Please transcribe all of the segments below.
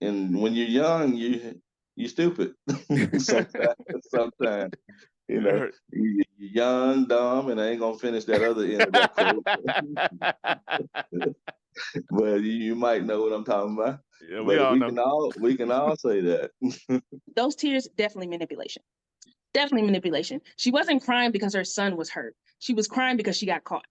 and when you're young, you stupid. Sometimes Yeah. you're young, dumb, and I ain't gonna finish that other end of that quote. But you might know what I'm talking about. Yeah, we But all know. we can all say that. Those tears, definitely manipulation. Definitely manipulation. She wasn't crying because her son was hurt. She was crying because she got caught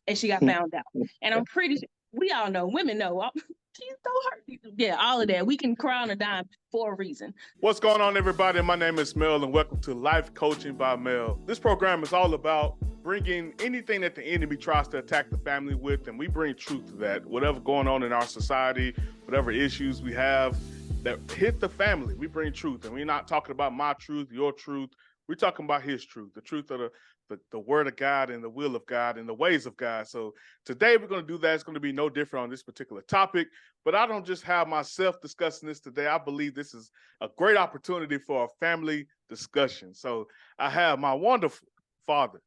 and she got found out. And I'm pretty sure we all know, women know, she's so hurt. Yeah, all of that. We can cry on a dime for a reason. What's going on, everybody? My name is Mel, and welcome to Life Coaching by Mel. This program is all about bringing anything that the enemy tries to attack the family with, and we bring truth to that. Whatever going on in our society, whatever issues we have that hit the family, we bring truth. And we're not talking about my truth, your truth. We're talking about his truth, the truth of the word of God and the will of God and the ways of God. So today we're going to do that. It's going to be no different on this particular topic, but I don't just have myself discussing this today. I believe this is a great opportunity for a family discussion. So I have my wonderful father,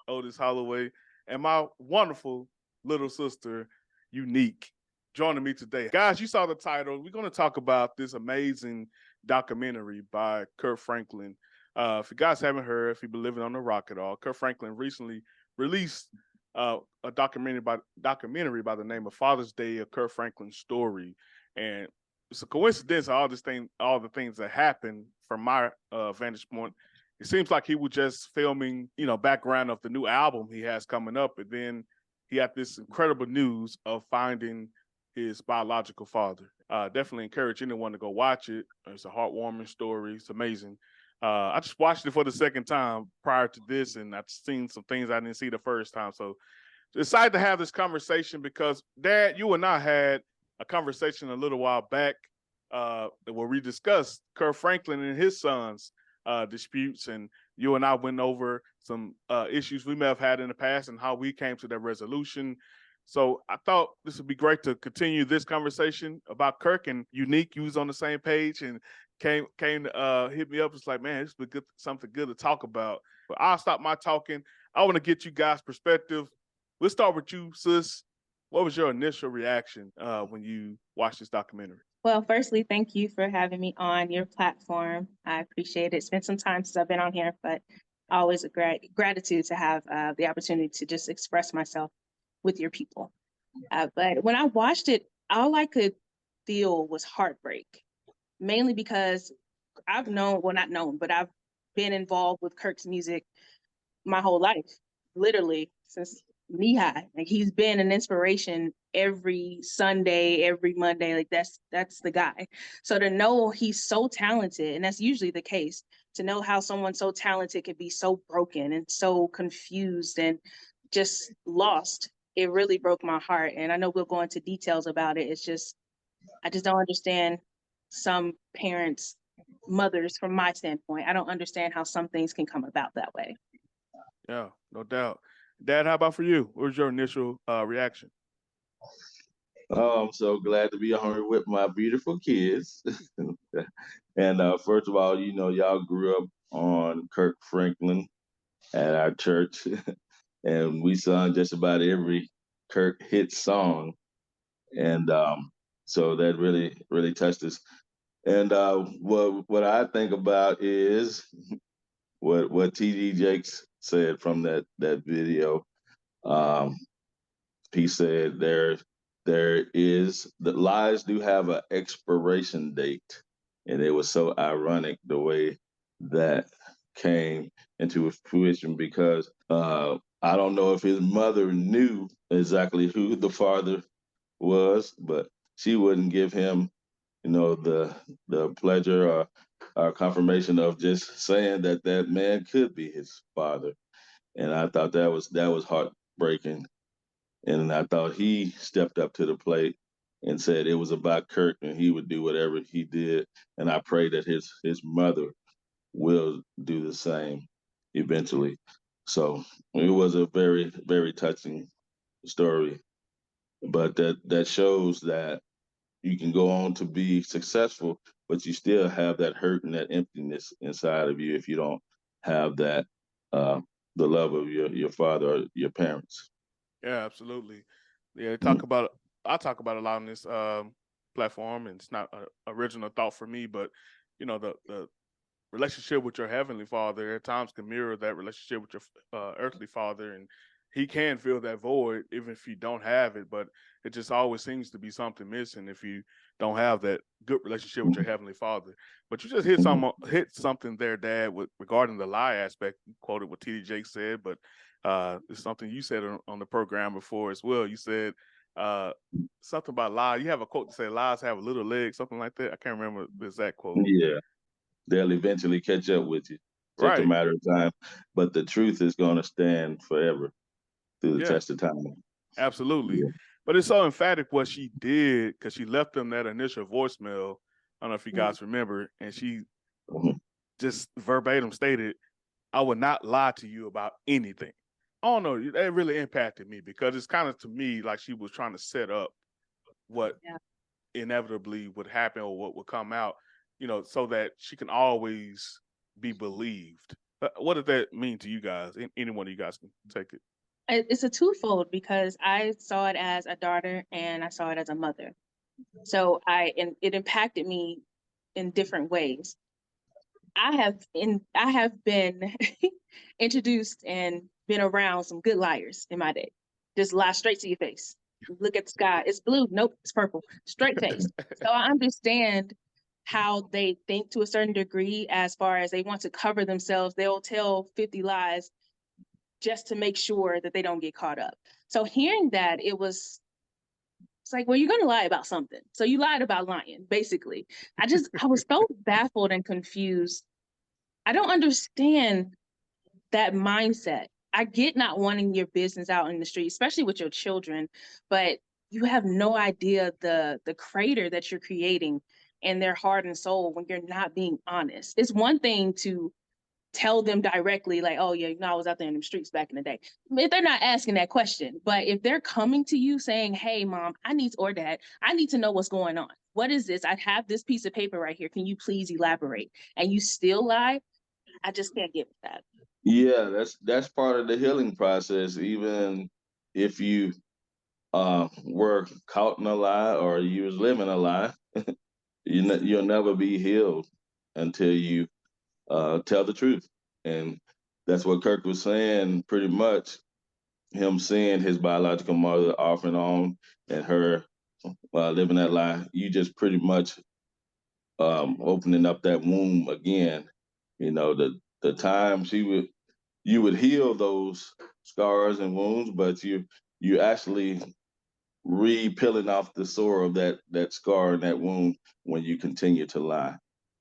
Otis Holloway, and my wonderful little sister, Unique, joining me today. Guys, you saw the title. We're going to talk about this amazing documentary by Kirk Franklin. If you guys haven't heard, if you've been living on the rock at all, Kirk Franklin recently released a documentary by the name of Father's Day, a Kirk Franklin story. And it's a coincidence all the things that happened from my vantage point. It seems like he was just filming, background of the new album he has coming up. And then he had this incredible news of finding his biological father. Definitely encourage anyone to go watch it. It's a heartwarming story. It's amazing. I just watched it for the second time prior to this, and I've seen some things I didn't see the first time. So decided to have this conversation because, Dad, you and I had a conversation a little while back where we discussed Kirk Franklin and his sons' disputes, and you and I went over some issues we may have had in the past and how we came to that resolution. So I thought this would be great to continue this conversation about Kirk, and Unique. You was on the same page and came to hit me up. It's like, man, this would be something good to talk about. But I'll stop my talking. I want to get you guys' perspective. Let's start with you, sis. What was your initial reaction when you watched this documentary? Well, firstly, thank you for having me on your platform. I appreciate it. It's been some time since I've been on here, but always a gratitude to have the opportunity to just express myself with your people. But when I watched it, all I could feel was heartbreak, mainly because I've been involved with Kirk's music my whole life, literally since knee high. Like, he's been an inspiration every Sunday, every Monday. Like, that's the guy. So to know he's so talented, and that's usually the case, to know how someone so talented could be so broken and so confused and just lost, it really broke my heart. And I know we'll go into details about it. I just don't understand some parents, mothers, from my standpoint. I don't understand how some things can come about that way. Yeah, no doubt. Dad, how about for you? What was your initial reaction? Oh, I'm so glad to be on here with my beautiful kids. And first of all, y'all grew up on Kirk Franklin at our church, and we sung just about every Kirk hit song. And so that really, really touched us. And what I think about is what T.D. Jakes said from that video. Um, he said there is the lies do have an expiration date, and it was so ironic the way that came into fruition because I don't know if his mother knew exactly who the father was, but she wouldn't give him, the pleasure or confirmation of just saying that man could be his father. And I thought that was heartbreaking. And I thought he stepped up to the plate and said it was about Kirk and he would do whatever he did. And I pray that his mother will do the same eventually. So it was a very, very touching story. But that shows that you can go on to be successful, but you still have that hurt and that emptiness inside of you if you don't have that the love of your father or your parents. Yeah, absolutely. Yeah, I talk about a lot on this platform, and it's not an original thought for me, but the relationship with your heavenly father at times can mirror that relationship with your earthly father, and he can fill that void even if you don't have it, but it just always seems to be something missing if you don't have that good relationship with your heavenly father. But you just hit something there, Dad, regarding the lie aspect. You quoted what TD Jakes said, but it's something you said on the program before as well. You said something about lies. You have a quote to say lies have a little leg, something like that. I can't remember the exact quote. Yeah, they'll eventually catch up with you. Just a Right. matter of time. But the truth is going to stand forever through the Yeah, test of time. absolutely. Yeah. But it's so emphatic what she did, because she left them that initial voicemail. I don't know if you guys remember, and she Mhm. just verbatim stated, "I would not lie to you about anything." I don't know. That really impacted me, because it's kind of, to me, like she was trying to set up what inevitably would happen or what would come out, so that she can always be believed. What does that mean to you guys? Any one of you guys can take it. It's a twofold, because I saw it as a daughter and I saw it as a mother. So it impacted me in different ways. I have been introduced and been around some good liars in my day. Just lie straight to your face. Look at the sky. It's blue. Nope, it's purple. Straight face. So I understand how they think to a certain degree, as far as they want to cover themselves. They'll tell 50 lies just to make sure that they don't get caught up. So hearing that, it's like, well, you're going to lie about something. So you lied about lying, basically. I was so baffled and confused. I don't understand that mindset. I get not wanting your business out in the street, especially with your children, but you have no idea the crater that you're creating in their heart and soul when you're not being honest. It's one thing to tell them directly, like, oh yeah, I was out there in the streets back in the day, if they're not asking that question. But if they're coming to you saying, hey mom, or dad, I need to know what's going on. What is this? I have this piece of paper right here. Can you please elaborate? And you still lie. I just can't get with that. Yeah, that's part of the healing process. Even if you were caught in a lie or you was living a lie, you'll never be healed until you tell the truth. And that's what Kirk was saying, pretty much. Him seeing his biological mother off and on, and her living that lie, you just pretty much opening up that womb again. The time you would heal those scars and wounds, but you actually re-peeling off the sore of that scar and that wound when you continue to lie.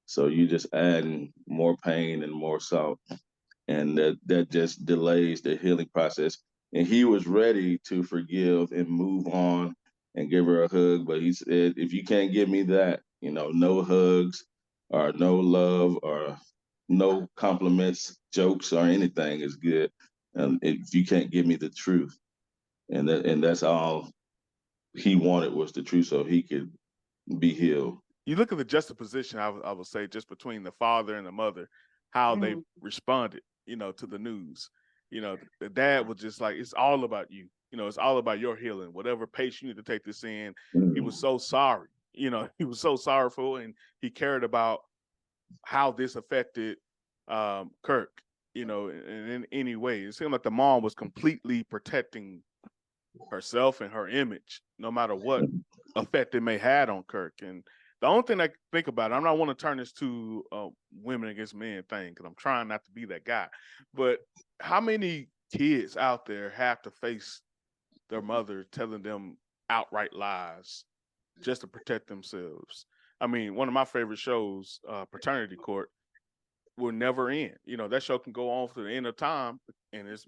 So you just adding more pain and more salt, and that just delays the healing process. And he was ready to forgive and move on and give her a hug, but he said, if you can't give me that, no hugs or no love or no compliments, jokes, or anything is good. If you can't give me the truth, and that's all he wanted was the truth, so he could be healed. You look at the juxtaposition, I would say, just between the father and the mother, how they responded, to the news. The dad was just like, it's all about you. It's all about your healing. Whatever pace you need to take this in. He was so sorry. He was so sorrowful, and he cared about how this affected Kirk, in any way. It seemed like the mom was completely protecting herself and her image, no matter what effect it may had on Kirk. And the only thing I think about, I don't want to turn this to women against men thing, because I'm trying not to be that guy, but how many kids out there have to face their mother telling them outright lies just to protect themselves? I mean, one of my favorite shows, Paternity Court, will never end. That show can go on to the end of time, and there's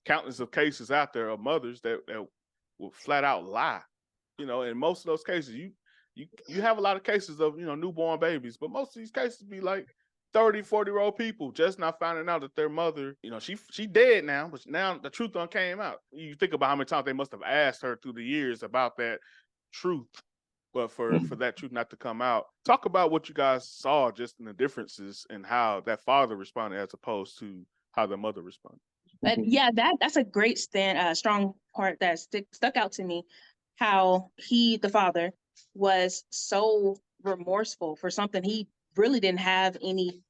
countless of cases out there of mothers that will flat out lie. In most of those cases, you have a lot of cases of, newborn babies, but most of these cases be like 30, 40-year-old people just not finding out that their mother, she dead now, but now the truth done came out. You think about how many times they must have asked her through the years about that truth, but for that truth not to come out. Talk about what you guys saw just in the differences in how that father responded as opposed to how the mother responded. But yeah, that's a great strong part that stuck out to me. How the father, was so remorseful for something he really didn't have any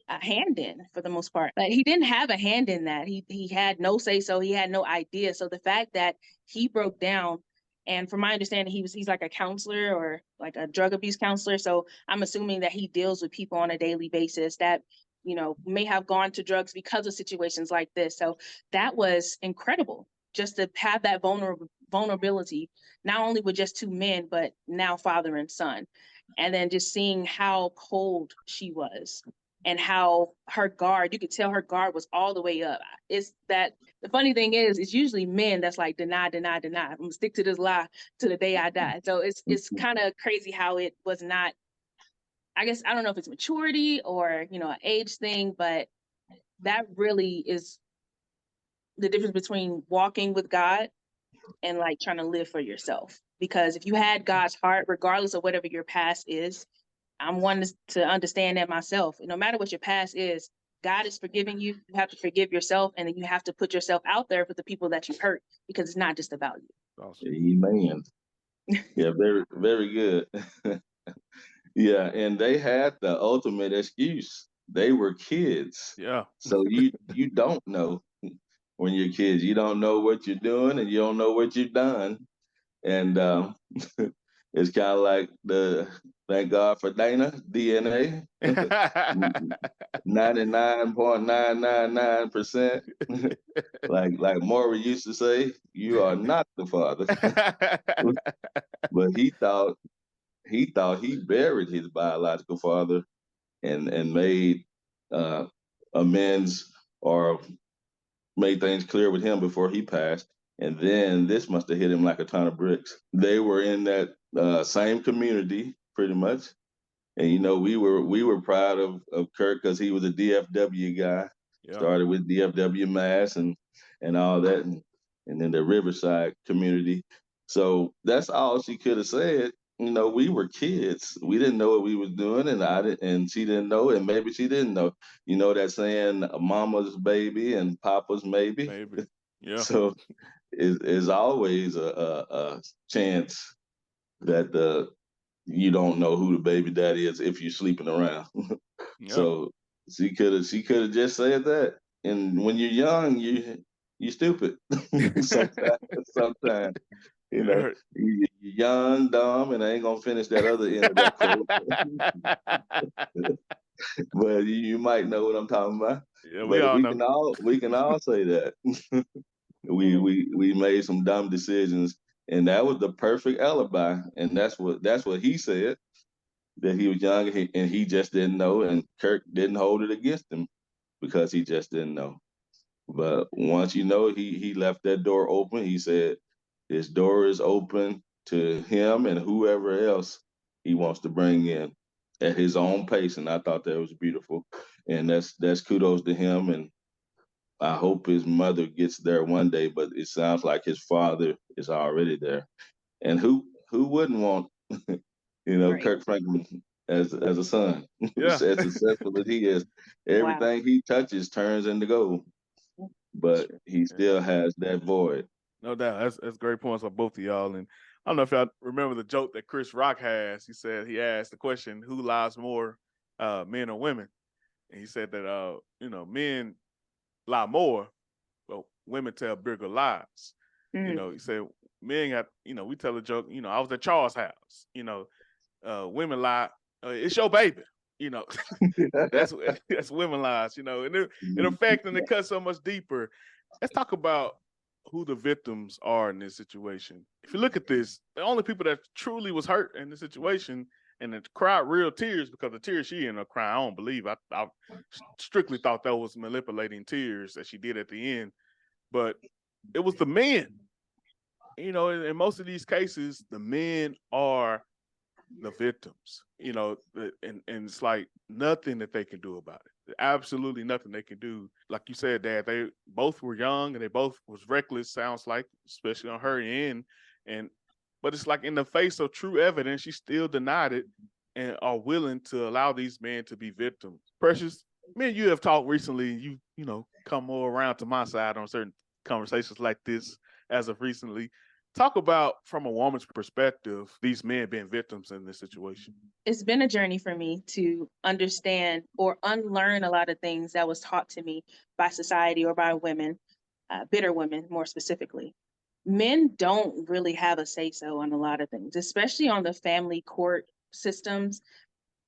hand in, for the most part. Like, he didn't have a hand in that. He had no say so. He had no idea. So the fact that he broke down, and from my understanding, he's like a counselor or like a drug abuse counselor. So I'm assuming that he deals with people on a daily basis that, you know, may have gone to drugs because of situations like this. So that was incredible, just to have that vulnerability, not only with just two men, but now father and son. And then just seeing how cold she was and how her guard, you could tell her guard was all the way up. It's that the funny thing is, it's usually men that's like, deny, deny, deny. I'm gonna stick to this lie to the day I die. So it's kind of crazy how it was not, I guess, I don't know if it's maturity or, you know, an age thing, but that really is the difference between walking with God and like trying to live for yourself. Because if you had God's heart, regardless of whatever your past is, I'm one to understand that myself. No matter what your past is, God is forgiving you. You have to forgive yourself, and then you have to put yourself out there for the people that you hurt, because it's not just about you. Awesome. Amen. Yeah, very, very good. Yeah, and they had the ultimate excuse. They were kids. Yeah. So you don't know when you're kids. You don't know what you're doing, and you don't know what you've done. And it's kind of like the thank God for Dana DNA. 99.999%. Like Maury used to say, you are not the father. But he thought he buried his biological father and made amends or made things clear with him before he passed. And then this must have hit him like a ton of bricks. They were in that same community pretty much. And you know, we were proud of Kirk because he was a DFW guy. Yeah. Started with DFW Mass and all that, and then the Riverside community. So that's all she could have said. You know, we were kids. We didn't know what we was doing, and I didn't, and she didn't know, and maybe she didn't know. You know that saying, "Mama's baby and Papa's maybe." Maybe. Yeah. So it's always a chance that you don't know who the baby daddy is if you're sleeping around. Yeah. So she could have just said that. And when you're young, you stupid. Sometimes you know you're young, dumb, and I ain't gonna finish that other end of that quote. But you might know what I'm talking about. Yeah, we But all know. we can all say that. We made some dumb decisions, and that was the perfect alibi. And that's what he said, that he was young and he just didn't know, and Kirk didn't hold it against him because he just didn't know. But once you know, he left that door open. He said his door is open to him and whoever else he wants to bring in at his own pace. And I thought that was beautiful. And that's kudos to him. And I hope his mother gets there one day, but it sounds like his father is already there. And who wouldn't want, Right. Kirk Franklin as a son, Yeah. as successful as he is? Everything he touches turns into gold, but he still has that void. No doubt. That's great points on both of y'all. And I don't know if y'all remember the joke that Chris Rock has. He asked the question, who lies more, men or women? And he said that men lie more, but women tell bigger lies. He said men got, we tell a joke, I was at Charles' house, women lie, it's your baby. That's women lies, and it affects and it cuts so much deeper. Let's talk about who the victims are in this situation. If you look at this, the only people that truly was hurt in this situation and it cried real tears, because the tears she ended up crying, I don't believe. I strictly thought that was manipulating tears that she did at the end, but it was the men. In most of these cases, the men are the victims, and it's like nothing that they can do about it. Absolutely nothing they can do. Like you said, Dad, they both were young and they both was reckless, sounds like, especially on her end. But it's like in the face of true evidence, she still denied it and are willing to allow these men to be victims. Precious, me and you have talked recently. You come more around to my side on certain conversations like this as of recently. Talk about, from a woman's perspective, these men being victims in this situation. It's been a journey for me to understand or unlearn a lot of things that was taught to me by society or by women, bitter women more specifically. Men don't really have a say-so on a lot of things, especially on the family court systems.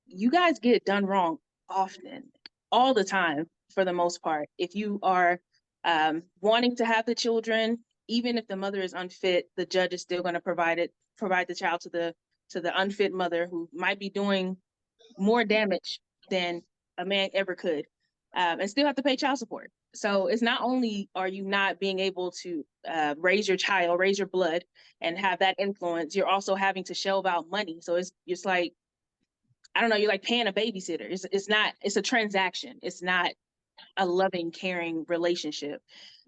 You guys get done wrong often, all the time, for the most part. If you are wanting to have the children, even if the mother is unfit, the judge is still going to provide the child to the unfit mother, who might be doing more damage than a man ever could, and still have to pay child support. So it's not only are you not being able to raise your child, raise your blood, and have that influence, you're also having to shell out money. So it's like, I don't know, you're like paying a babysitter. It's a transaction. It's not a loving, caring relationship.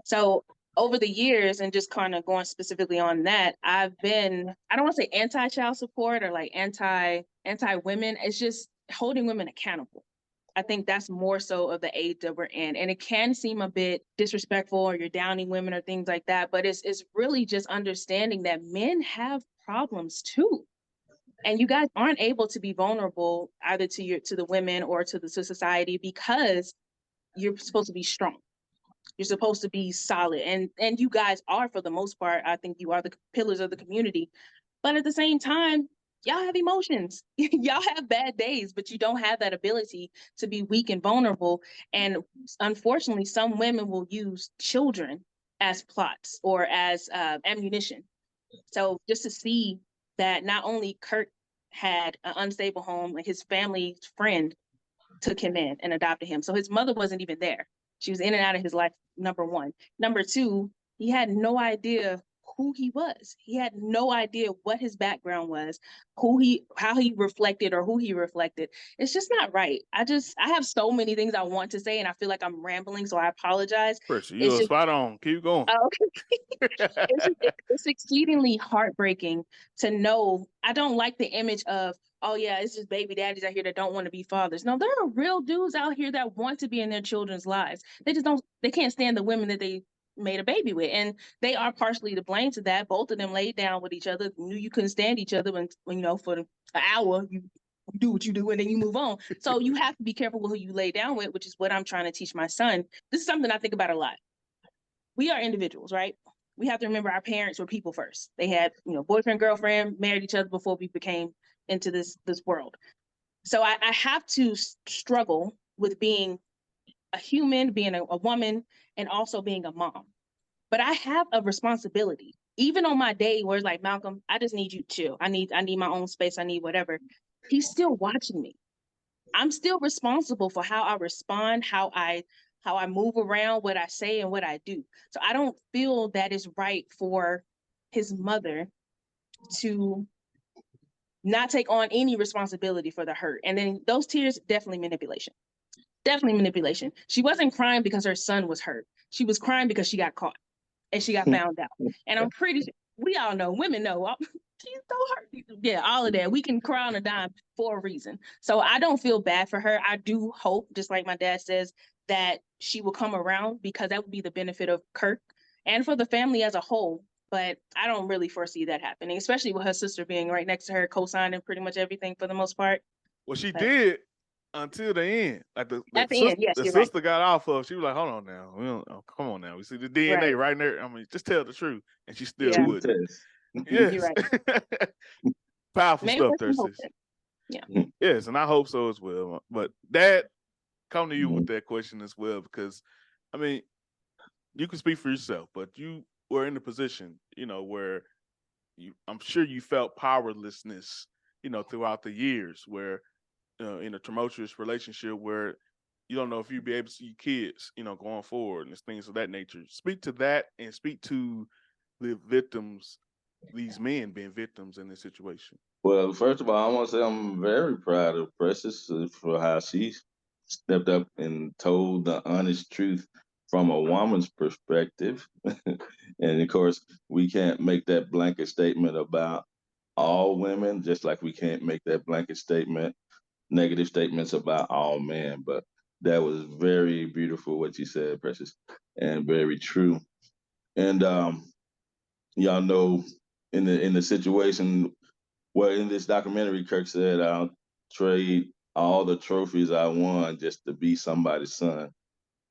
So over the years, and just kind of going specifically on that, I've been, I don't want to say anti-child support or like anti-women. It's just holding women accountable. I think that's more so of the age that we're in. And it can seem a bit disrespectful, or you're downing women or things like that, but it's really just understanding that men have problems too. And you guys aren't able to be vulnerable either to the women or to society, because you're supposed to be strong. You're supposed to be solid. And you guys are, for the most part. I think you are the pillars of the community. But at the same time, y'all have emotions. Y'all have bad days, but you don't have that ability to be weak and vulnerable. And unfortunately, some women will use children as plots or as ammunition. So just to see that not only Kirk had an unstable home, like his family's friend took him in and adopted him. So his mother wasn't even there. She was in and out of his life, number one. Number two, he had no idea who he was. He had no idea what his background was, how he reflected or who he reflected. It's just not right. I have so many things I want to say, and I feel like I'm rambling, so I apologize. You're spot on. Keep going. It's exceedingly heartbreaking to know. I don't like the image of, oh yeah, it's just baby daddies out here that don't want to be fathers. No, there are real dudes out here that want to be in their children's lives. They can't stand the women that they made a baby with. And they are partially to blame to that. Both of them laid down with each other, knew you couldn't stand each other when for an hour, you do what you do and then you move on. So you have to be careful with who you lay down with, which is what I'm trying to teach my son. This is something I think about a lot. We are individuals, right? We have to remember our parents were people first. They had, boyfriend, girlfriend, married each other before we became into this world. So I have to struggle with being a human, being a woman, and also being a mom. But I have a responsibility. Even on my day where it's like, Malcolm, I just need you to chill. I need my own space. I need whatever. He's still watching me. I'm still responsible for how I respond, how I move around, what I say, and what I do. So I don't feel that it's right for his mother to not take on any responsibility for the hurt. And then those tears, definitely manipulation. Definitely manipulation. She wasn't crying because her son was hurt. She was crying because she got caught and she got found out. And I'm pretty sure, we all know, women know, she's so hurt. Yeah, all of that. We can cry on a dime for a reason. So I don't feel bad for her. I do hope, just like my dad says, that she will come around, because that would be the benefit of Kirk and for the family as a whole. But I don't really foresee that happening, especially with her sister being right next to her, co-signing pretty much everything for the most part. Well, she did until the end. Like at the end, yes, the sister got off of. She was like, "Hold on now, come on now. We see the DNA right there. I mean, just tell the truth." And she still wouldn't. Yes, you're right. Powerful Maybe stuff there, sis. Yeah. Yes, and I hope so as well. But Dad, come to you with that question as well, because I mean, you can speak for yourself, but you were in a position, where I'm sure you felt powerlessness, throughout the years, where in a tumultuous relationship where you don't know if you'd be able to see your kids, going forward, and things of that nature. Speak to that, and speak to the victims, these men being victims in this situation. Well, first of all, I want to say I'm very proud of Precious for how she stepped up and told the honest truth from a woman's perspective. And of course, we can't make that blanket statement about all women, just like we can't make that blanket statement, negative statements about all men. But that was very beautiful what you said, Precious, and very true. And y'all know in the situation where in this documentary, Kirk said, "I'll trade all the trophies I won just to be somebody's son,"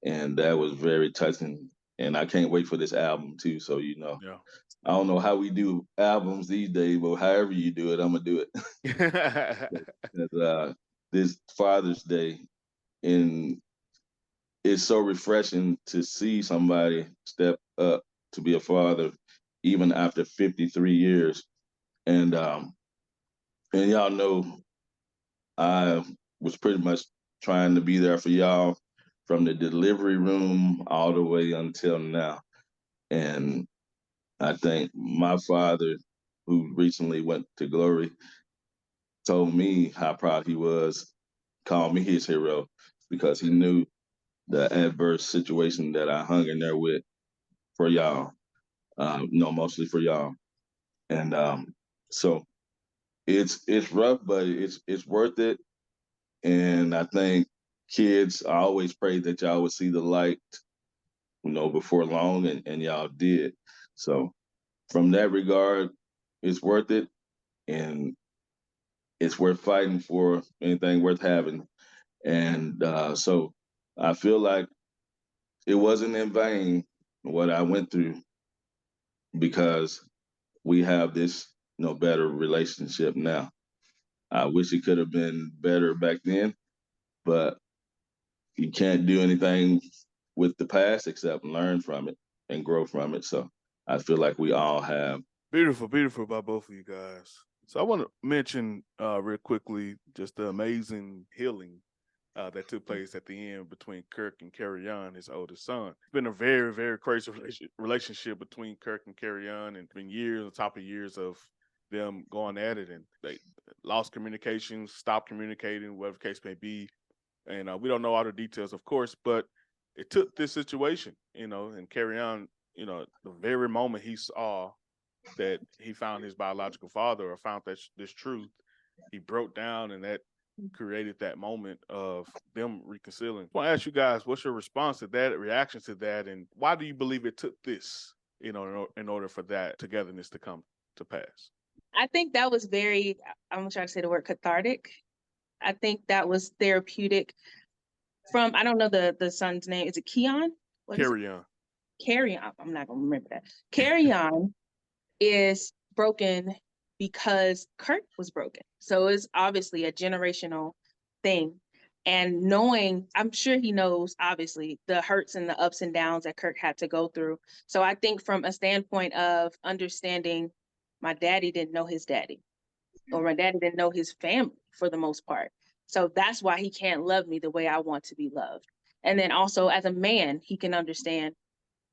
and that was very touching. And I can't wait for this album too. So Yeah. I don't know how we do albums these days, but however you do it, I'm gonna do it. And, this Father's Day, and it's so refreshing to see somebody step up to be a father, even after 53 years. And y'all know I was pretty much trying to be there for y'all from the delivery room all the way until now. And I think my father, who recently went to glory, told me how proud he was, called me his hero because he knew the adverse situation that I hung in there with for y'all. Mostly for y'all. And so it's rough, but it's worth it. And I think kids, I always pray that y'all would see the light, before long, and y'all did. So from that regard, it's worth it, and it's worth fighting for anything worth having. And so I feel like it wasn't in vain what I went through because we have this better relationship now. I wish it could have been better back then, but you can't do anything with the past except learn from it and grow from it. So I feel like we all have. Beautiful, beautiful by both of you guys. So I want to mention real quickly just the amazing healing that took place at the end between Kirk and Carry-On, his oldest son. It's been a very, very crazy relationship between Kirk and Carry-On, and been years on top of years of them going at it, and they lost communication, stopped communicating, whatever the case may be. And we don't know all the details, of course, but it took this situation, and Carry-On, the very moment he saw that he found his biological father or found this truth, he broke down, and that created that moment of them reconciling. I want to ask you guys, what's your response to that, reaction to that, and why do you believe it took this, in order for that togetherness to come to pass? I think that was very, I'm gonna try to say the word cathartic. I think that was therapeutic. I don't know the son's name. Is it Keon? Carry-On. Carry-On. I'm not gonna remember that. Carry-On is broken because Kirk was broken. So it's obviously a generational thing. And knowing, I'm sure he knows, obviously, the hurts and the ups and downs that Kirk had to go through. So I think from a standpoint of understanding, my daddy didn't know his daddy, or my daddy didn't know his family for the most part. So that's why he can't love me the way I want to be loved. And then also as a man, he can understand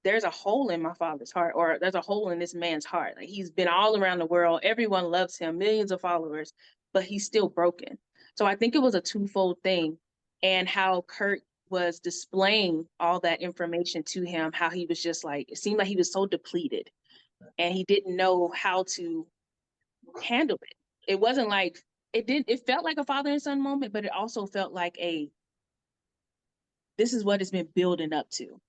there's a hole in my father's heart, or there's a hole in this man's heart. Like, he's been all around the world. Everyone loves him, millions of followers, but he's still broken. So I think it was a twofold thing. And how Kurt was displaying all that information to him, how he was just like, it seemed like he was so depleted and he didn't know how to handle it. It wasn't like, it felt like a father and son moment, but it also felt like this is what it's been building up to.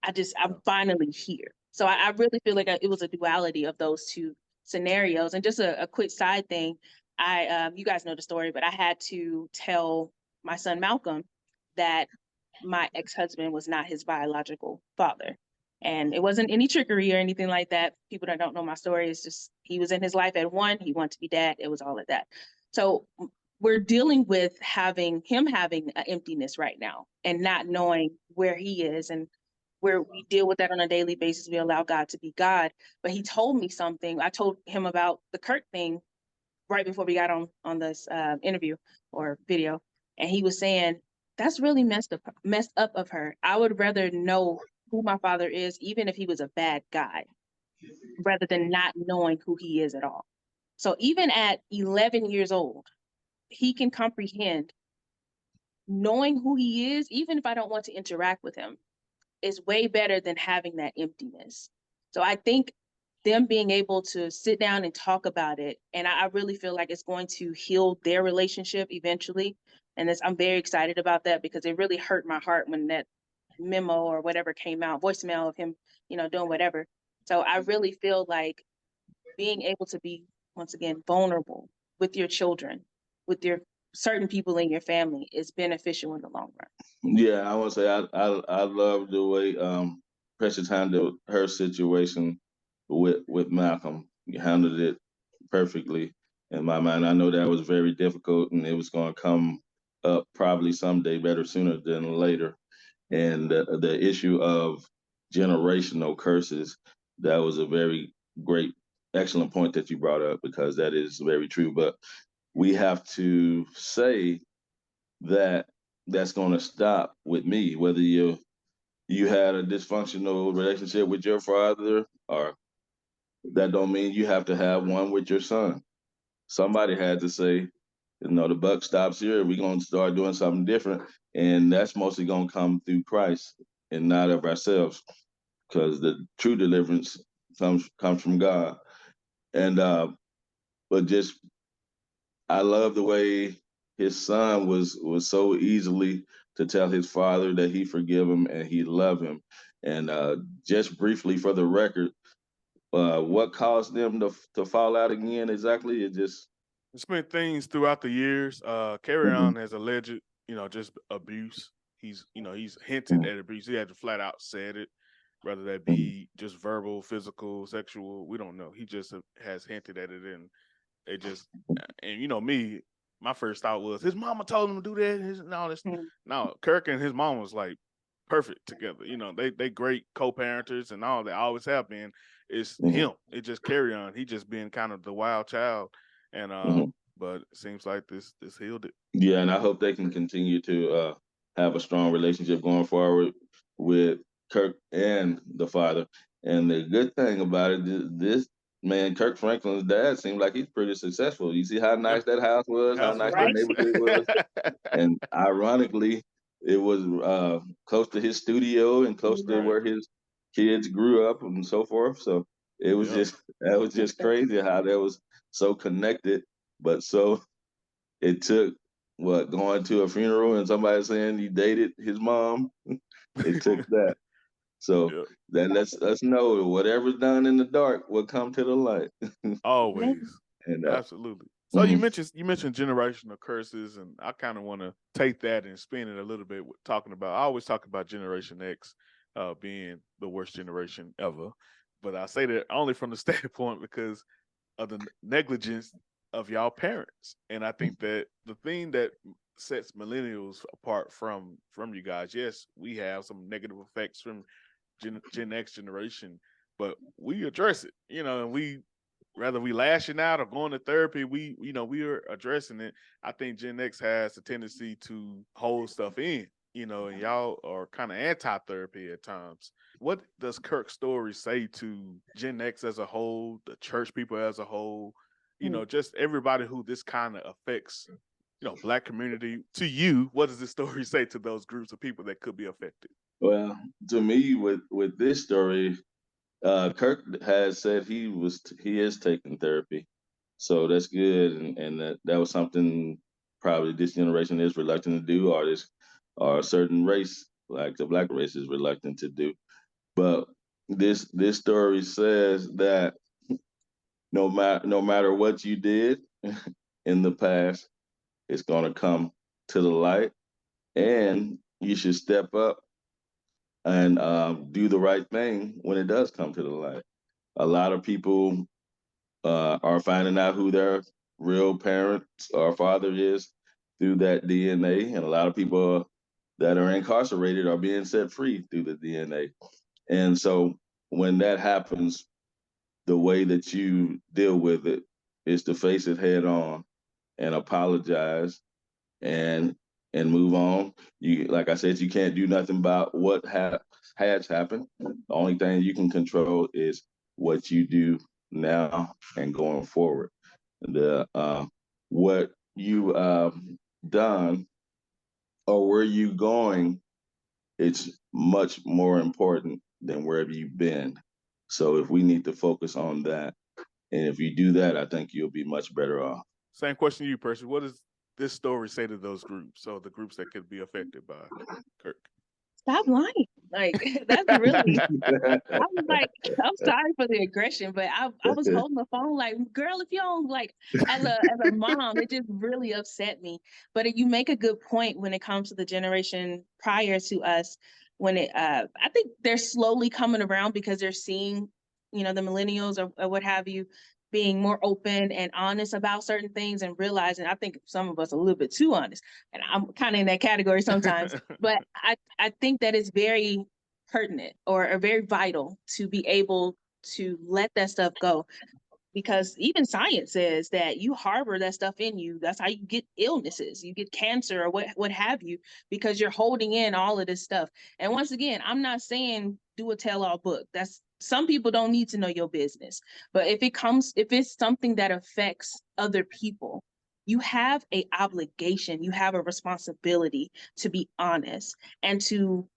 I'm finally here. So I really feel like it was a duality of those two scenarios. And just a quick side thing, you guys know the story, but I had to tell my son Malcolm that my ex-husband was not his biological father. And it wasn't any trickery or anything like that. People that don't know my story, it's just he was in his life at one, he wanted to be dad. It was all of that. So we're dealing with having an emptiness right now and not knowing where he is, and where we deal with that on a daily basis. We allow God to be God. But he told me something. I told him about the Kirk thing right before we got on this interview or video. And he was saying, that's really messed up of her. I would rather know who my father is, even if he was a bad guy, rather than not knowing who he is at all. So even at 11 years old, he can comprehend knowing who he is, even if I don't want to interact with him, is way better than having that emptiness. So I think them being able to sit down and talk about it, and I really feel like it's going to heal their relationship eventually. And I'm very excited about that, because it really hurt my heart when that memo or whatever came out, voicemail of him, doing whatever. So I really feel like being able to be, once again, vulnerable with your children, with your certain people in your family is beneficial in the long run. Yeah, I want to say I love the way Precious handled her situation with Malcolm. You handled it perfectly in my mind. I know that was very difficult, and it was going to come up probably someday, better sooner than later. And the issue of generational curses, that was a very great, excellent point that you brought up, because that is very true. But we have to say that that's going to stop with me, whether you had a dysfunctional relationship with your father, or that don't mean you have to have one with your son. Somebody had to say, the buck stops here. We're going to start doing something different. And that's mostly going to come through Christ and not of ourselves, because the true deliverance comes from God. And but just I love the way his son was so easily to tell his father that he forgive him and he love him. And just briefly for the record, what caused them to fall out again exactly? It's been things throughout the years. Carry Mhm, on has alleged, just abuse. He's hinted mhm, at abuse. He had to flat out said it, whether that mhm, be just verbal, physical, sexual. We don't know. He just has hinted at it, and it just, and me, my first thought was his mama told him to do that. No, Kirk and his mom was like perfect together. They great co-parenters and all. They always have been. It's mhm, him. It just Carry on. He just been kind of the wild child, and mhm. but it seems like this healed it. Yeah, and I hope they can continue to have a strong relationship going forward with Kirk and the father. And the good thing about it, this man, Kirk Franklin's dad, seemed like he's pretty successful. You see how Yeah, nice that house was, how house was nice that Right? nice. neighborhood was, and ironically, it was close to his studio and close to Right. where his kids grew up and so forth. So it was Yep. just that was just crazy how that was so connected, but so it took going to a funeral and somebody saying he dated his mom. It took that. So Yep. that lets us know that whatever's done in the dark will come to the light. Always. And Absolutely. So you mhm, mentioned generational curses, and I kind of want to take that and spin it a little bit with talking about. I always talk about Generation X being the worst generation ever, but I say that only from the standpoint because of the negligence of y'all parents, and I think that the thing that sets millennials apart from you guys, yes, we have some negative effects from Gen X generation, but we address it, and we whether we lashing out or going to therapy, we are addressing it. I think Gen X has a tendency to hold stuff in, and y'all are kind of anti-therapy at times. What does Kirk's story say to Gen X as a whole, the church people as a whole, just everybody who this kind of affects, Black community? To you, what does this story say to those groups of people that could be affected? well, to me, with this story, Kirk has said he is taking therapy, so that's good, and that was something probably this generation is reluctant to do, or a certain race like the Black race is reluctant to do. But this story says that no matter what you did in the past, it's gonna come to the light, and you should step up and do the right thing when it does come to the light. A lot of people are finding out who their real parents or father is through that DNA, and a lot of people that are incarcerated are being set free through the DNA. And so when that happens, the way that you deal with it is to face it head on and apologize and move on. You, like I said, you can't do nothing about what has happened. The only thing you can control is what you do now and going forward. The what you done or where you going, it's much more important than wherever you've been. So if we need to focus on that, and if you do that, I think you'll be much better off. Same question to you, Percy. What does this story say to those groups? So the groups that could be affected by Kirk. Stop lying. Like, that's really, I was like, I'm sorry for the aggression, but I was holding the phone like, girl, if you don't like, as a mom, it just really upset me. But you make a good point when it comes to the generation prior to us, when I think they're slowly coming around because they're seeing, the millennials or what have you, being more open and honest about certain things and realizing, I think some of us are a little bit too honest, and I'm kind of in that category sometimes. But I think that it's very pertinent or very vital to be able to let that stuff go, because even science says that you harbor that stuff in you. That's how you get illnesses, you get cancer or what have you, because you're holding in all of this stuff. And once again, I'm not saying do a tell-all book. That's, some people don't need to know your business. But if it's something that affects other people, you have a obligation, you have a responsibility to be honest, and to,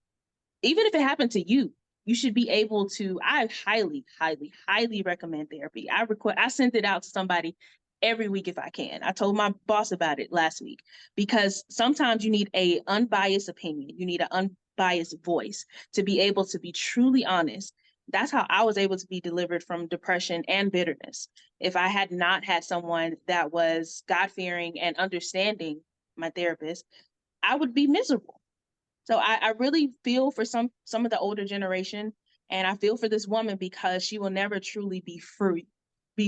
even if it happened to you, you should be able to. I highly, highly, highly recommend therapy. I sent it out to somebody every week if I can. I told my boss about it last week, because sometimes you need a unbiased opinion. You need an unbiased voice to be able to be truly honest. That's how I was able to be delivered from depression and bitterness. If I had not had someone that was God-fearing and understanding, my therapist, I would be miserable. So I really feel for some of the older generation, and I feel for this woman because she will never truly be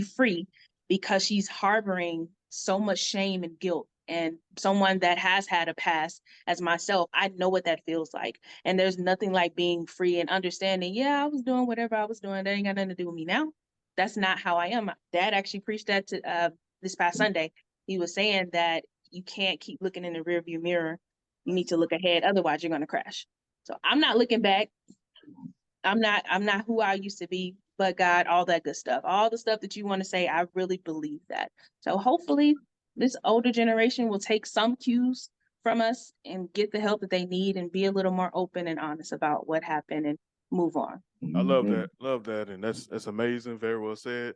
free because she's harboring so much shame and guilt. And someone that has had a past as myself, I know what that feels like. And there's nothing like being free and understanding, yeah, I was doing whatever I was doing. That ain't got nothing to do with me now. That's not how I am. Dad actually preached that to this past Sunday. He was saying that you can't keep looking in the rearview mirror. You need to look ahead, otherwise you're going to crash. So I'm not looking back. I'm not who I used to be, but God, all that good stuff, all the stuff that you want to say, I really believe that. So hopefully this older generation will take some cues from us and get the help that they need and be a little more open and honest about what happened and move on. I love that. Love that. And that's amazing. Very well said.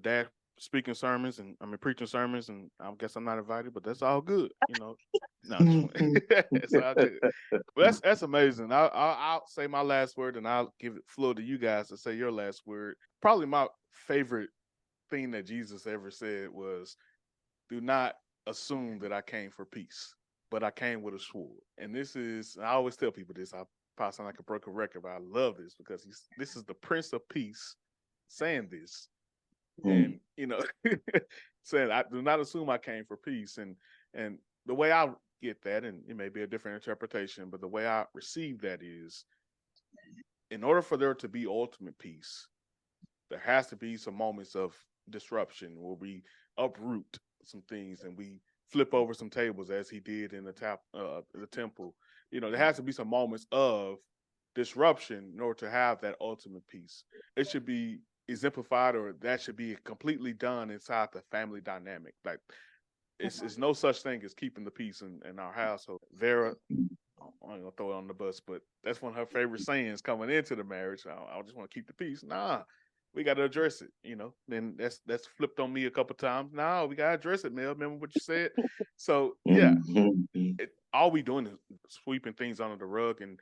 Dad speaking sermons and preaching sermons, and I guess I'm not invited, but that's all good. No, it's all good. Well, that's amazing. I'll say my last word, and I'll give it floor to you guys to say your last word. Probably my favorite thing that Jesus ever said was, "Do not assume that I came for peace, but I came with a sword." And I always tell people this. I probably sound like a broken record, but I love this because this is the Prince of Peace saying this. And saying, I do not assume I came for peace. And the way I get that, and it may be a different interpretation, but the way I receive that is, in order for there to be ultimate peace, there has to be some moments of disruption where we uproot some things and we flip over some tables, as he did in the temple. There has to be some moments of disruption in order to have that ultimate peace. It should be exemplified, or that should be completely done inside the family dynamic. Like, it's no such thing as keeping the peace in our household. Vera, I'm not gonna throw it on the bus, but that's one of her favorite sayings coming into the marriage. I just want to keep the peace. Nah, we got to address it. Then that's flipped on me a couple times. Nah, we got to address it, Mel. Remember what you said? So yeah, all we doing is sweeping things under the rug and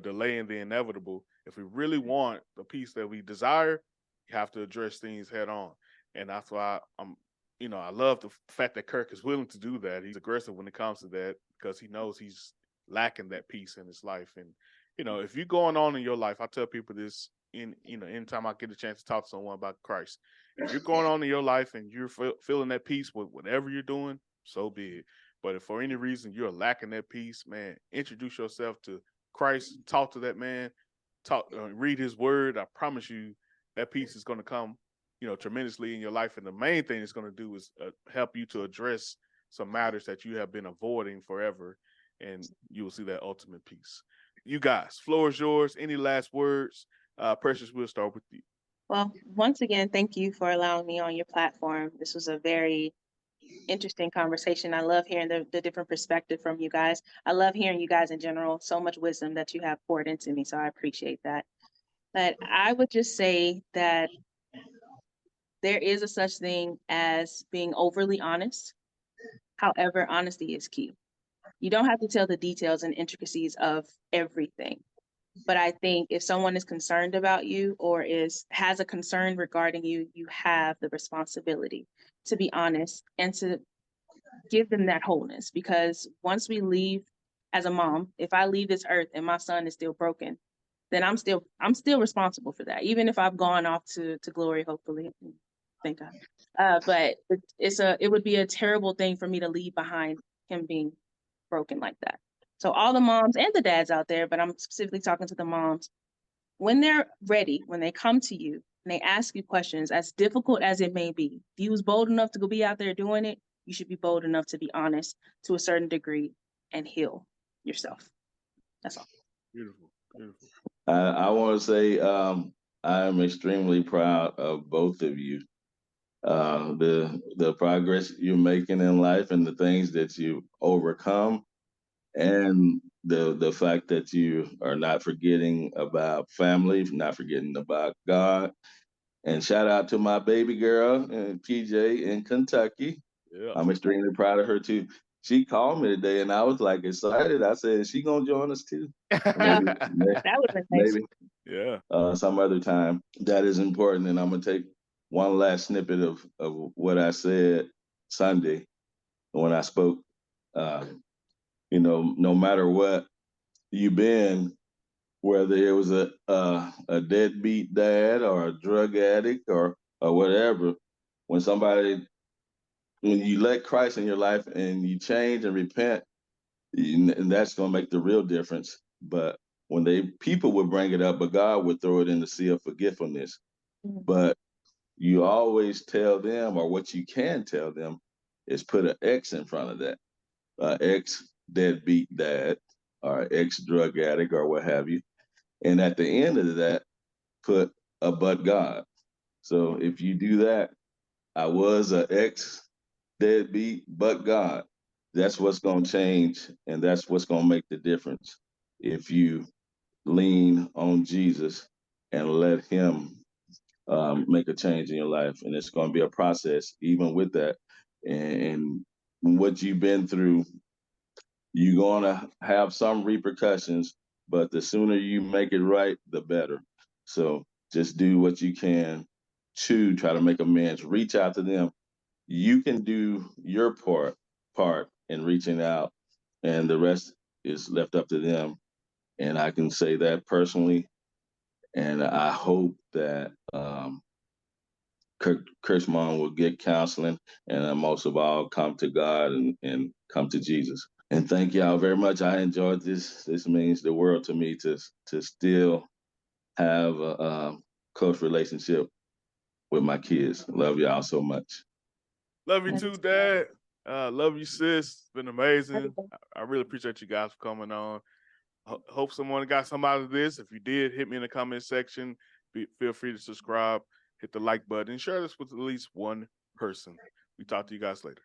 delaying the inevitable. If we really want the peace that we desire, you have to address things head on. And that's why I love the fact that Kirk is willing to do that. He's aggressive when it comes to that because he knows he's lacking that peace in his life. And if you're going on in your life, I tell people this anytime I get a chance to talk to someone about Christ. If you're going on in your life and you're feeling that peace with whatever you're doing, so be it. But if for any reason you're lacking that peace, man, introduce yourself to Christ, talk to that man, read his word. I promise you that peace is going to come, tremendously in your life. And the main thing it's going to do is help you to address some matters that you have been avoiding forever. And you will see that ultimate peace. You guys, floor is yours. Any last words? Precious, we'll start with you. Well, once again, thank you for allowing me on your platform. This was a very interesting conversation. I love hearing the different perspective from you guys. I love hearing you guys in general. So much wisdom that you have poured into me. So I appreciate that. But I would just say that there is a such thing as being overly honest. However, honesty is key. You don't have to tell the details and intricacies of everything. But I think if someone is concerned about you or has a concern regarding you, you have the responsibility to be honest and to give them that wholeness. Because once we leave, as a mom, if I leave this earth and my son is still broken, then I'm still responsible for that, even if I've gone off to glory, hopefully. Thank God. But it would be a terrible thing for me to leave behind him being broken like that. So all the moms and the dads out there, but I'm specifically talking to the moms, when they're ready, when they come to you and they ask you questions, as difficult as it may be, if you was bold enough to go be out there doing it, you should be bold enough to be honest to a certain degree and heal yourself. That's all. Beautiful, beautiful. I want to say I am extremely proud of both of you. The progress you're making in life and the things that you overcome, and the fact that you are not forgetting about family, not forgetting about God. And shout out to my baby girl, PJ in Kentucky. Yeah. I'm extremely proud of her too. She called me today, and I was like excited. I said, "Is she gonna join us too? Maybe, That would have been nice. maybe Yeah. some other time." That is important, and I'm gonna take one last snippet of what I said Sunday when I spoke. No matter what you've been, whether it was a deadbeat dad or a drug addict or whatever, when you let Christ in your life and you change and repent, and that's going to make the real difference. But when people would bring it up, but God would throw it in the sea of forgetfulness. Mhm. But you always tell them, or what you can tell them, is put an X in front of that, ex deadbeat dad or ex drug addict or what have you. And at the end of that, put a but God. So if you do that, I was an ex deadbeat, but God. That's what's going to change, and that's what's going to make the difference. If you lean on Jesus and let Him make a change in your life, and it's going to be a process, even with that. And what you've been through, you're going to have some repercussions, but the sooner you make it right, the better. So just do what you can to try to make amends. Reach out to them. You can do your part in reaching out, and the rest is left up to them. And I can say that personally, and I hope that Kirk's mom will get counseling, and most of all, come to God and come to Jesus. And thank y'all very much. I enjoyed this. This means the world to me to still have a close relationship with my kids. Love y'all so much. Love you too, Dad. Love you, sis. It's been amazing. I really appreciate you guys for coming on. Hope someone got some out of this. If you did, hit me in the comment section. Feel free to subscribe, hit the like button, and share this with at least one person. We talk to you guys later.